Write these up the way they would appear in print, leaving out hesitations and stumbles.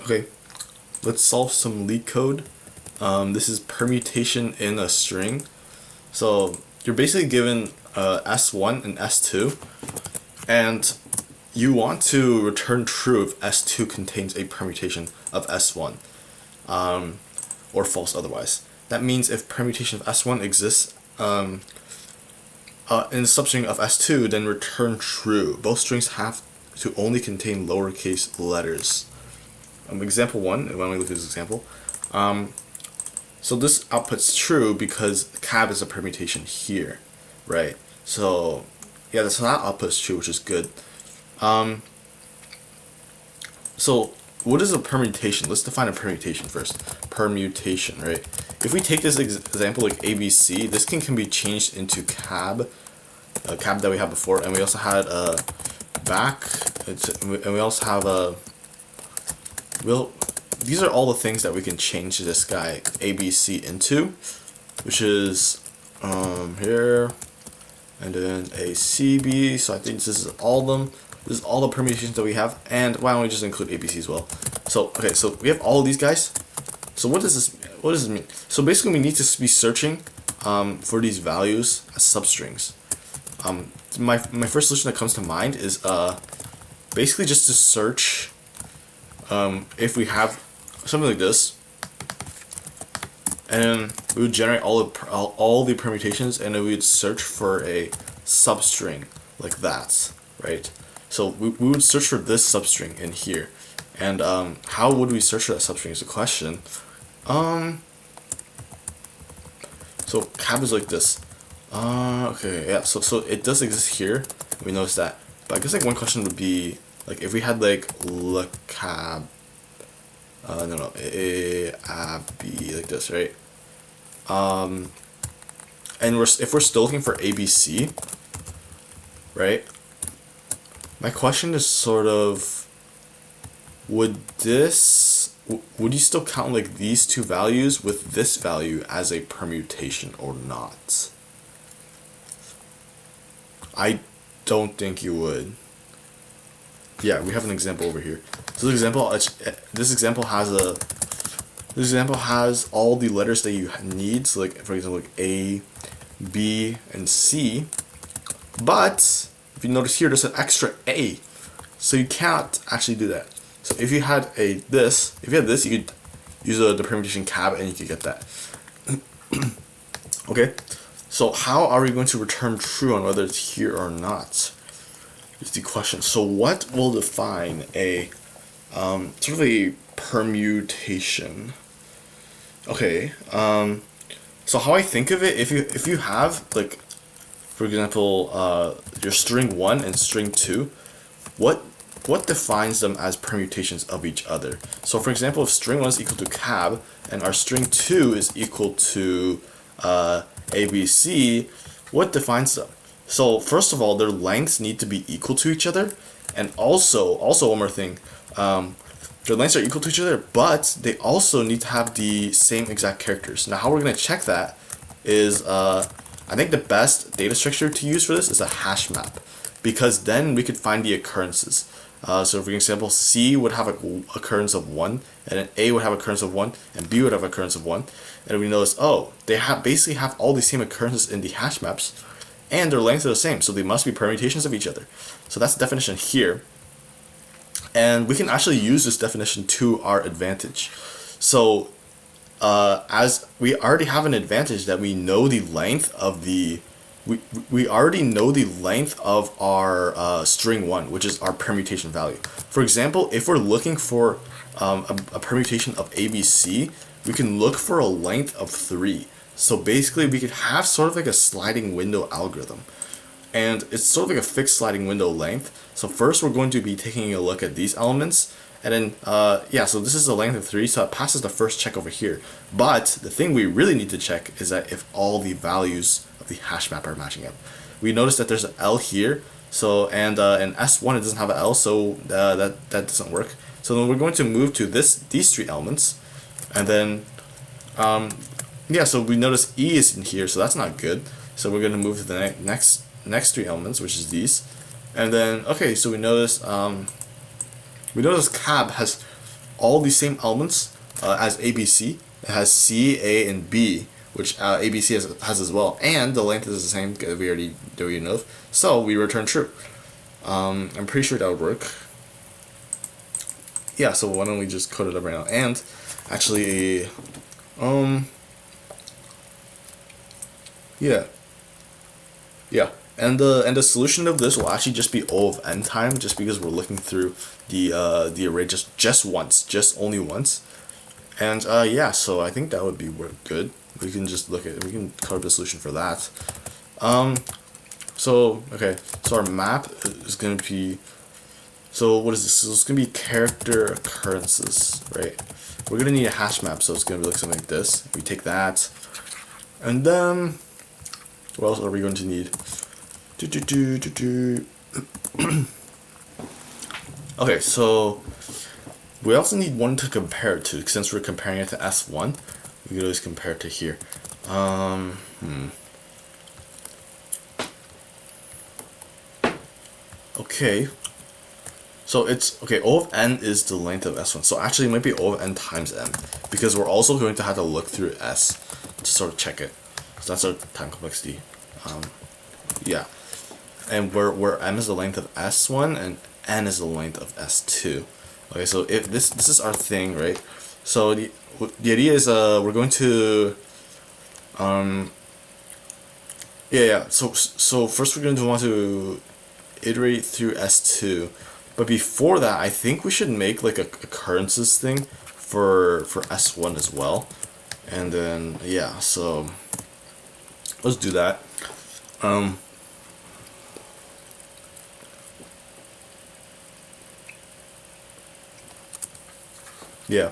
Okay, let's solve some leetcode. This is permutation in a string. So you're basically given S1 and S2, and you want to return true if S2 contains a permutation of S1, or false otherwise. That means if permutation of S1 exists in the substring of S2, then return true. Both strings have to only contain lowercase letters. Example 1, when we look at this example, so this outputs true because cab is a permutation here, right? So yeah, so that outputs true, which is good. So what is a permutation? Let's define a permutation first. Permutation, right? If we take this example like ABC, this can be changed into cab, a cab that we had before, and we also had a back, and we also have a these are all the things that we can change this guy ABC into, which is here, and then a CB. So I think this is all of them. This is all the permutations that we have, and why don't we just include ABC as well? So okay, so we have all of these guys. So what does this mean? So basically, we need to be searching for these values as substrings. My first solution that comes to mind is basically just to search. If we have something like this, and then we would generate all the permutations, and then we would search for a substring like that, right? So we would search for this substring in here, and how would we search for that substring is the question. So cab is like this. Okay, yeah. So it does exist here. We notice that, but I guess like one question would be, like, if we had like le cab, no, a b, like this, right? And if we're still looking for ABC, right? My question is sort of, would you still count like these two values with this value as a permutation or not? I don't think you would. Yeah, we have an example over here. So this example has all the letters that you need. So like, for example, like A, B, and C. But if you notice here, there's an extra A, so you can't actually do that. So if you had this, you could use the permutation cab, and you could get that. Okay. So how are we going to return true on whether it's here or not? Is the question. So what will define a sort of a permutation? Okay. So how I think of it, if you have, like, for example, your string 1 and string 2, what defines them as permutations of each other? So for example, if string 1 is equal to cab and our string 2 is equal to ABC, what defines them? So first of all, their lengths need to be equal to each other, and also one more thing, their lengths are equal to each other, but they also need to have the same exact characters. Now, how we're gonna check that is, I think the best data structure to use for this is a hash map, because then we could find the occurrences. So for example, C would have an occurrence of 1, and then A would have occurrence of 1, and B would have occurrence of 1, and we notice, oh, they basically have all the same occurrences in the hash maps, and their lengths are the same, so they must be permutations of each other. So that's the definition here, and we can actually use this definition to our advantage. So as we already have an advantage that we know the length of we already know the length of our string 1, which is our permutation value. For example, if we're looking for a permutation of ABC, we can look for a length of 3. So basically, we could have sort of like a sliding window algorithm. And it's sort of like a fixed sliding window length. So first, we're going to be taking a look at these elements. And then, yeah, so this is a length of 3, so it passes the first check over here. But the thing we really need to check is that if all the values of the hash map are matching up. We notice that there's an L here, so and in S1 it doesn't have an L, so that doesn't work. So then we're going to move to these 3 elements, and then yeah, so we notice E is in here, so that's not good. So we're going to move to the next 3 elements, which is these, and then okay, so we notice cab has all these same elements as ABC. It has C, A, and B, which ABC has as well, and the length is the same. We already know. So we return true. I'm pretty sure that would work. Yeah. So why don't we just code it up right now? And actually, yeah. Yeah, and the solution of this will actually just be O of n time, just because we're looking through the array just once, just only once, and yeah, so I think that would be good. We can just we can cover the solution for that. So okay, so our map is gonna be, so what is this? So it's gonna be character occurrences, right? We're gonna need a hash map, so it's gonna look something like this. We take that, and then what else are we going to need? Okay, so we also need one to compare it to. Since we're comparing it to S1, we could always compare it to here. Okay. So it's, okay, O of n is the length of S1. So actually it might be O of n times n, because we're also going to have to look through S to sort of check it. So that's our time complexity. Yeah. And where m is the length of S1 and n is the length of S2. Okay, so if this is our thing, right? So the idea is we're going to yeah. So first we're going to want to iterate through S2, but before that I think we should make like a occurrences thing for S1 as well. And then yeah, so let's do that. Yeah.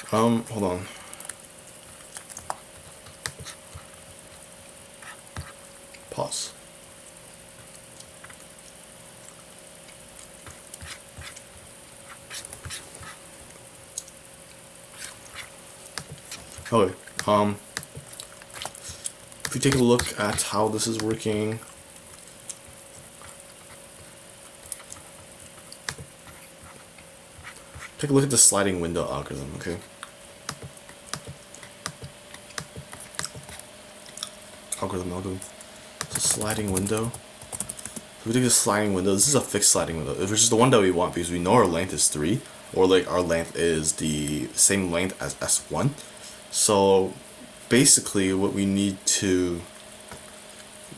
Hold on. Pause. Okay. If you take a look at how this is working, take a look at the sliding window algorithm, okay? Algorithm. So sliding window. If we take a sliding window, this is a fixed sliding window, which is the one that we want because we know our length is 3, or like our length is the same length as S1. So basically what we need to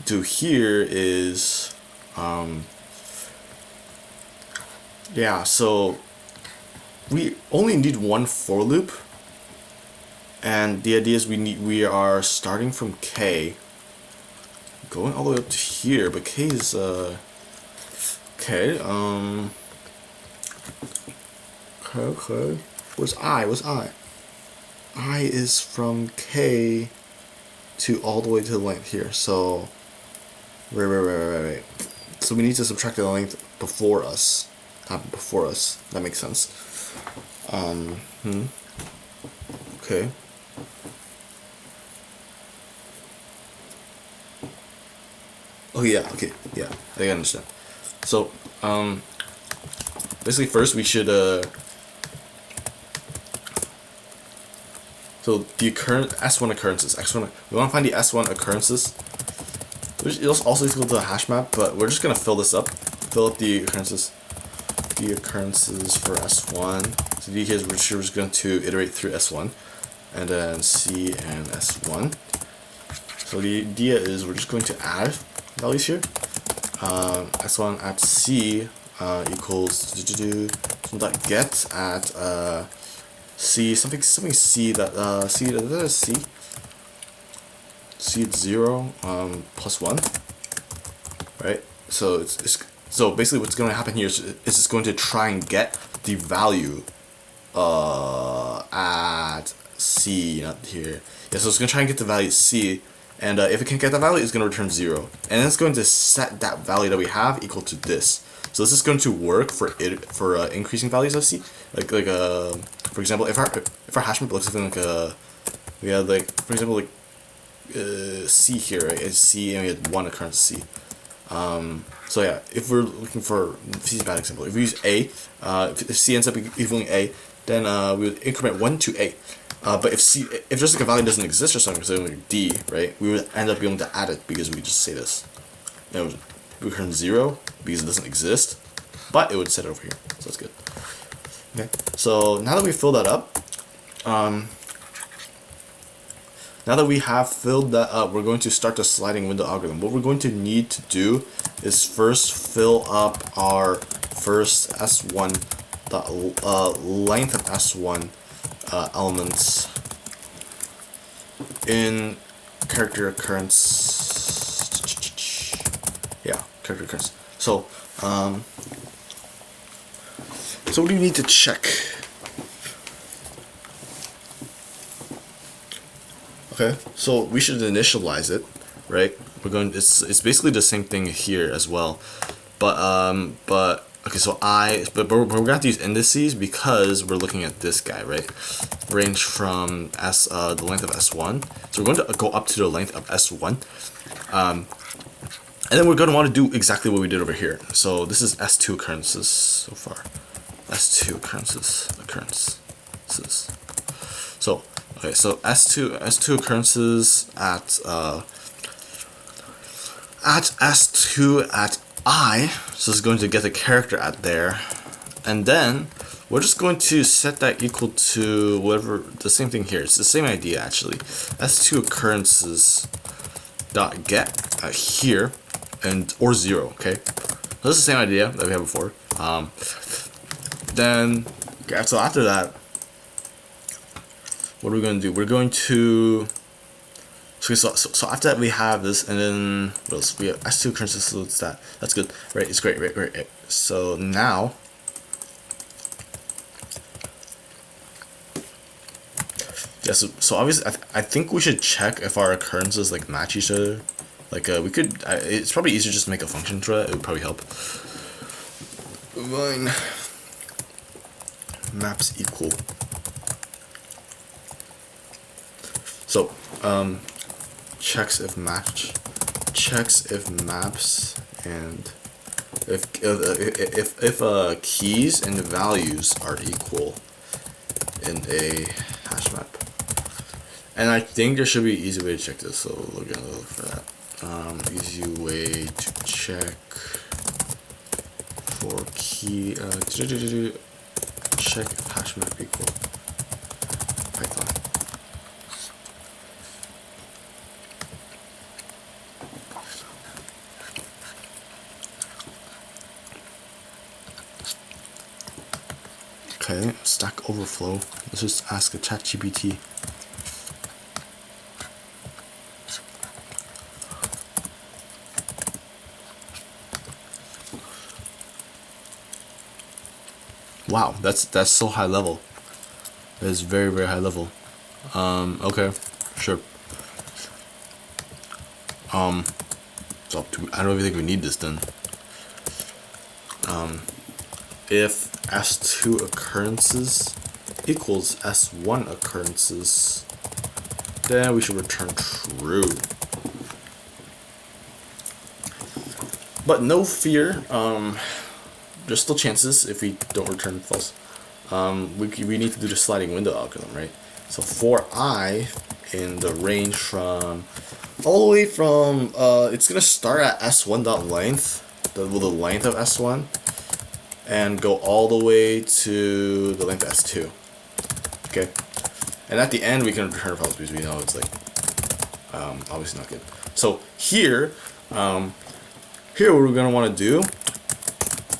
do here is yeah, so we only need one for loop, and the idea is we are starting from K, going all the way up to here, but K is okay. Okay. Where's I? What's I? I is from K to all the way to the length here. So right. So we need to subtract the length before us. Before us. That makes sense. Okay. Oh yeah, okay, yeah, I understand. So, basically first we should, so the S1 occurrences, we want to find the S1 occurrences, which is also equal to a hash map, but we're just going to fill up the occurrences for S1. So the idea is we're just going to iterate through S1, and then C and S1. So the idea is we're just going to add values here. S1 at C equals something get at C something C that C at 0 plus 1, right? So so basically what's going to happen here is it's going to try and get the value at C, not here. Yeah, so it's going to try and get the value at C. And if it can't get that value, it's going to return 0. And then it's going to set that value that we have equal to this. So this is going to work for increasing values of C. Like for example, if our hash map looks something like we had like, for example, like C here, right? It's C and we had 1 occurrence C. So yeah, if we're looking for, this is a bad example. If we use A, if C ends up equaling A, then we would increment 1 to A. But if just like a value doesn't exist or something, so like D, right, we would end up being able to add it because we could just say this. And it would return 0 because it doesn't exist, but it would set it over here, so that's good. Okay, so now that we fill that up, now that we have filled that up, we're going to start the sliding window algorithm. What we're going to need to do is first fill up our first S1, the length of S1 elements in character occurrence. Yeah, character occurrence. So, so what do you need to check? Okay, so we should initialize it, right? We're going. It's basically the same thing here as well, but okay. So but we're gonna have to use indices because we're looking at this guy, right? Range from the length of S1. So we're going to go up to the length of S1, and then we're going to want to do exactly what we did over here. So this is S2 occurrences so far. S2 occurrences. So. Okay, so S2 occurrences at S2 at I, so it's going to get the character at there, and then we're just going to set that equal to whatever, the same thing here. It's the same idea actually. S2 occurrences dot get here and or 0. Okay, so this is the same idea that we had before. Then okay, so after that, what are we going to do? We're going to so after that we have this, and then what else? We have S2 occurrences, so it's that. That's good, right? It's great, right. So now yeah, so obviously I think we should check if our occurrences like match each other. Like we could, it's probably easier just to make a function for that. It would probably help. Line maps equal. So, checks if match, checks if maps, and if keys and values are equal in a hash map. And I think there should be an easy way to check this, so we're gonna look for that. Easy way to check for key, check if hash map equal Python. Okay, Stack Overflow. Let's just ask a ChatGPT. Wow, that's so high level. That is very, very high level. Okay, sure. So I don't even think we need this then. If S2 occurrences equals S1 occurrences, then we should return true. But no fear, there's still chances if we don't return false. We need to do the sliding window algorithm, right? So for I in the range from all the way from it's gonna start at S1.length, the length of S1, and go all the way to the length of S2. Okay, and at the end we can return false because we know it's like obviously not good. So here, here what we're gonna want to do.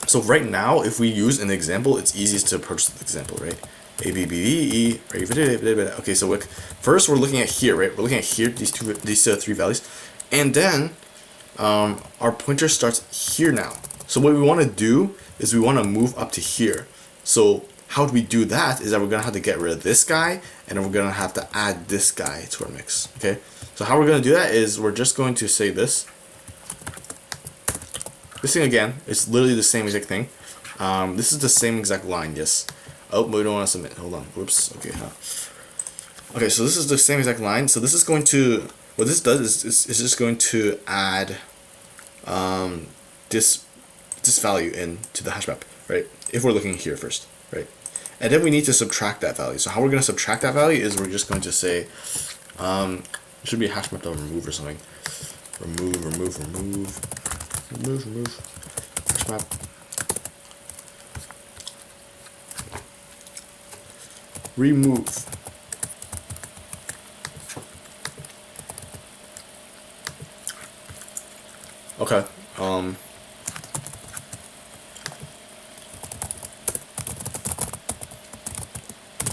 So right now, if we use an example, it's easiest to approach the example, right? A B B B E. Right? Okay, so first we're looking at here, right? We're looking at here, these three values, and then our pointer starts here now. So what we want to do is we want to move up to here. So how do we do that? Is that we're gonna have to get rid of this guy, and then we're gonna have to add this guy to our mix. Okay. So how we're gonna do that is we're just going to say this. This thing again, it's literally the same exact thing. This is the same exact line, yes. Oh, but we don't want to submit. Hold on. Whoops. Okay, Okay, so this is the same exact line. So this is going to, what this does is it's just going to add this value into the hash map, right? If we're looking here first, right? and then we need to subtract that value. So how we're going to subtract that value is we're just going to say, it should be a hash map of remove or something. Remove, hash map. Remove. Okay.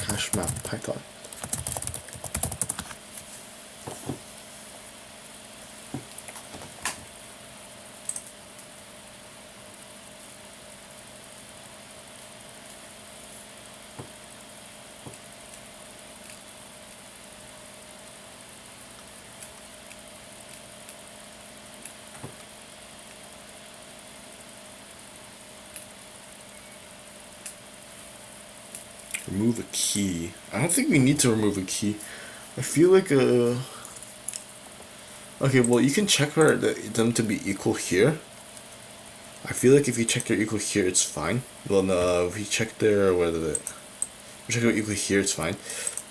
Hash map Python. Remove a key. I don't think we need to remove a key. I feel like okay, well, you can check for them to be equal here. I feel like if you check their equal here, it's fine. Well, no, if you check their check their equal here, it's fine.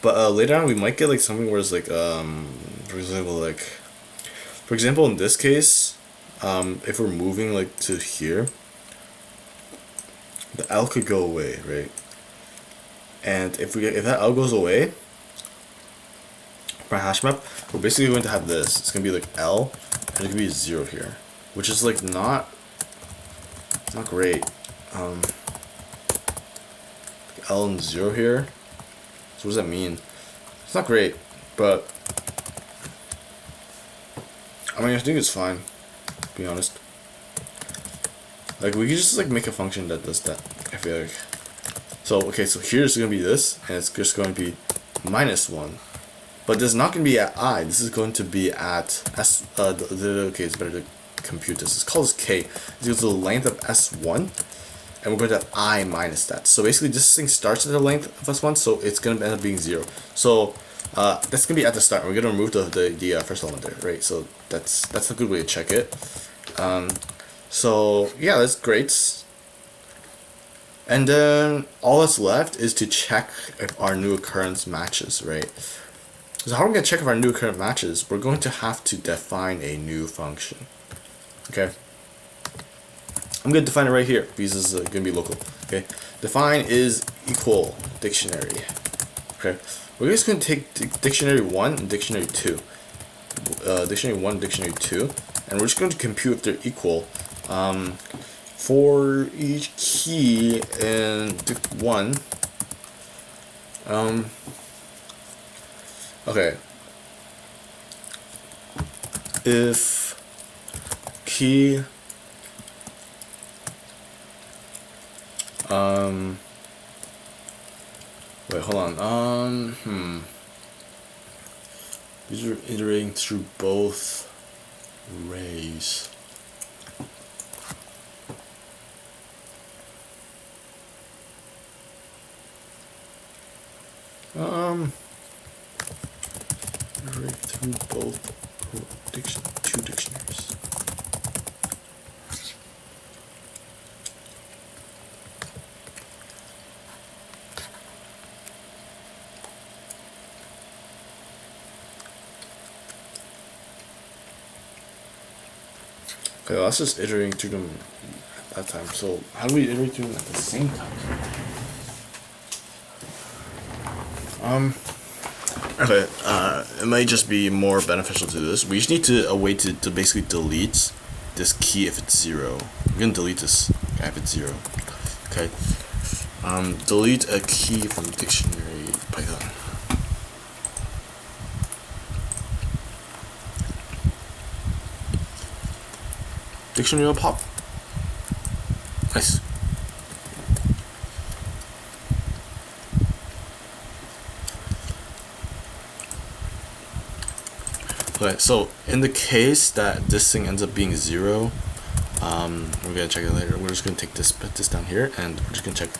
But later on, we might get like something where it's like for example, in this case, if we're moving like to here, the L could go away, right? And if that L goes away for hash map, we're basically going to have this. It's gonna be like L, and it could be a 0 here, which is like not great. L and 0 here. So what does that mean? It's not great, but I mean, I think it's fine, to be honest. Like, we could just like make a function that does that, I feel like. So okay, so here's gonna be this, and it's just going to be -1. But this is not going to be at I, this is going to be at S, okay, it's better to compute this. Let's call this K. It's equal to the length of S1, and we're going to have I minus that. So basically this thing starts at the length of S1, so it's going to end up being 0. So that's going to be at the start. We're going to remove the first element there, right? So that's a good way to check it. So yeah, that's great. And then all that's left is to check if our new occurrence matches, right? So how are we going to check if our new occurrence matches? We're going to have to define a new function. Okay. I'm going to define it right here because this is going to be local. Okay. Define is equal dictionary. Okay. We're just going to take dictionary 1 and dictionary 2. Dictionary 1 and dictionary 2. And we're just going to compute if they're equal. For each key in dict 1, okay, if key wait, hold on, these are iterating through both arrays. Iterate through both two dictionaries. Okay, let's just iterating through them at that time. So how do we iterate through them at the same time? Okay, it might just be more beneficial to do this. We just need a way to basically delete this key if it's 0. We're gonna delete this guy if it's 0. Okay. Delete a key from dictionary Python. Dictionary will pop. Nice. Okay, so in the case that this thing ends up being 0, we're gonna check it later. We're just gonna put this down here, and we're just gonna check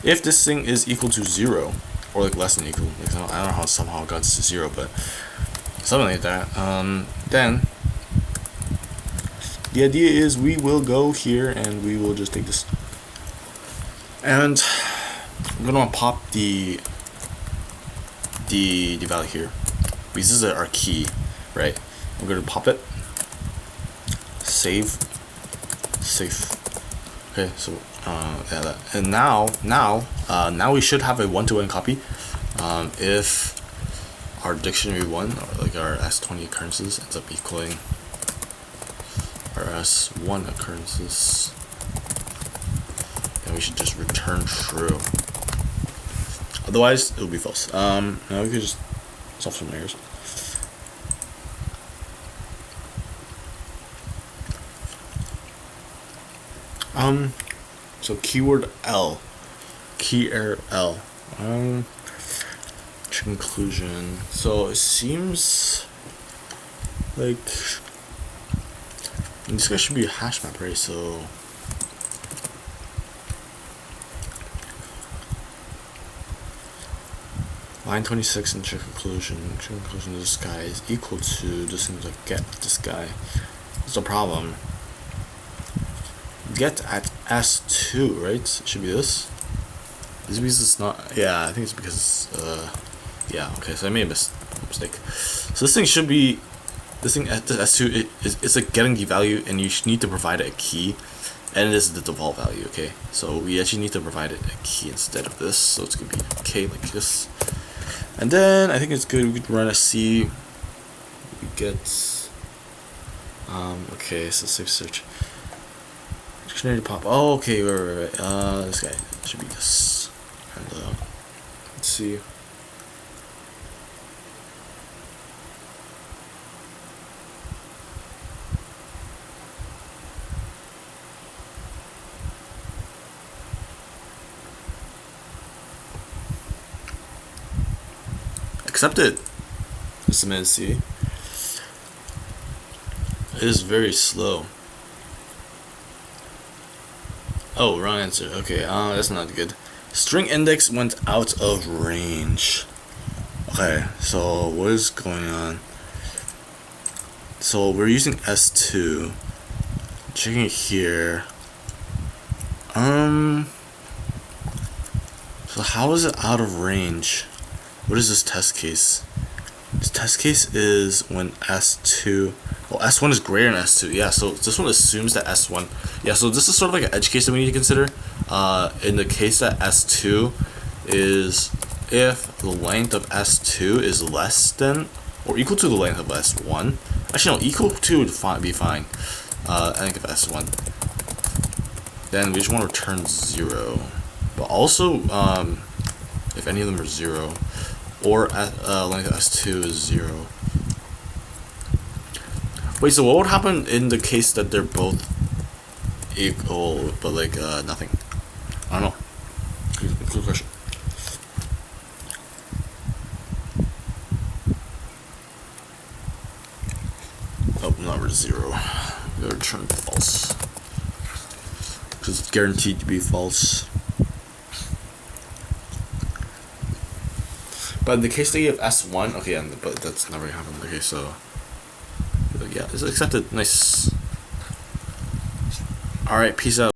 if this thing is equal to 0 or like less than equal. Like, I don't know how somehow it got to 0, but something like that. Then the idea is we will go here and we will just take this, and I'm gonna pop the value here because this is our key, right? I'm gonna pop it, save. Okay, so yeah, that. And now we should have a one-to-one copy. If our dictionary 1, or like our S20 occurrences, ends up equaling our S1 occurrences, then we should just return true. Otherwise, it will be false. Now we could just solve some errors. So keyword L, key error L. Conclusion. So it seems like this guy should be a hash map, right? So line 26 in check conclusion. Check conclusion. This guy is equal to. This seems like get this guy. What's the problem? Get at S2, right? It should be this. Is it because it's not? Yeah, I think it's because yeah, okay, so I made a mistake. So this thing should be, this thing at S2 is like getting the value, and you need to provide it a key, and this is the default value. Okay, so we actually need to provide it a key instead of this, so it's gonna be k like this. And then I think it's good we could run a C. We get okay, so safe search. Dictionary pop. Oh, okay, right. This guy should be this. And let's see. Accepted. Just a minute, see. It is very slow. Oh, wrong answer. Okay, that's not good. String index went out of range. Okay, so what is going on? So we're using S2. Checking it here. So how is it out of range? What is this test case? This test case is when S2, well, S1 is greater than S2. Yeah, so this one assumes that S1, yeah, so this is sort of like an edge case that we need to consider. In the case that S2 is if the length of S2 is less than or equal to the length of S1. Actually, no, equal to would be fine. I think of S1. Then we just want to return 0. But also, if any of them are 0, or length of S2 is 0. Wait, so what would happen in the case that they're both equal, but like nothing? I don't know. Good question. Oh, number 0. We gotta return false. Because it's guaranteed to be false. But in the case that you have S1, okay, but that's never gonna happen. Okay, so yeah, it's accepted. Nice. Alright, peace out.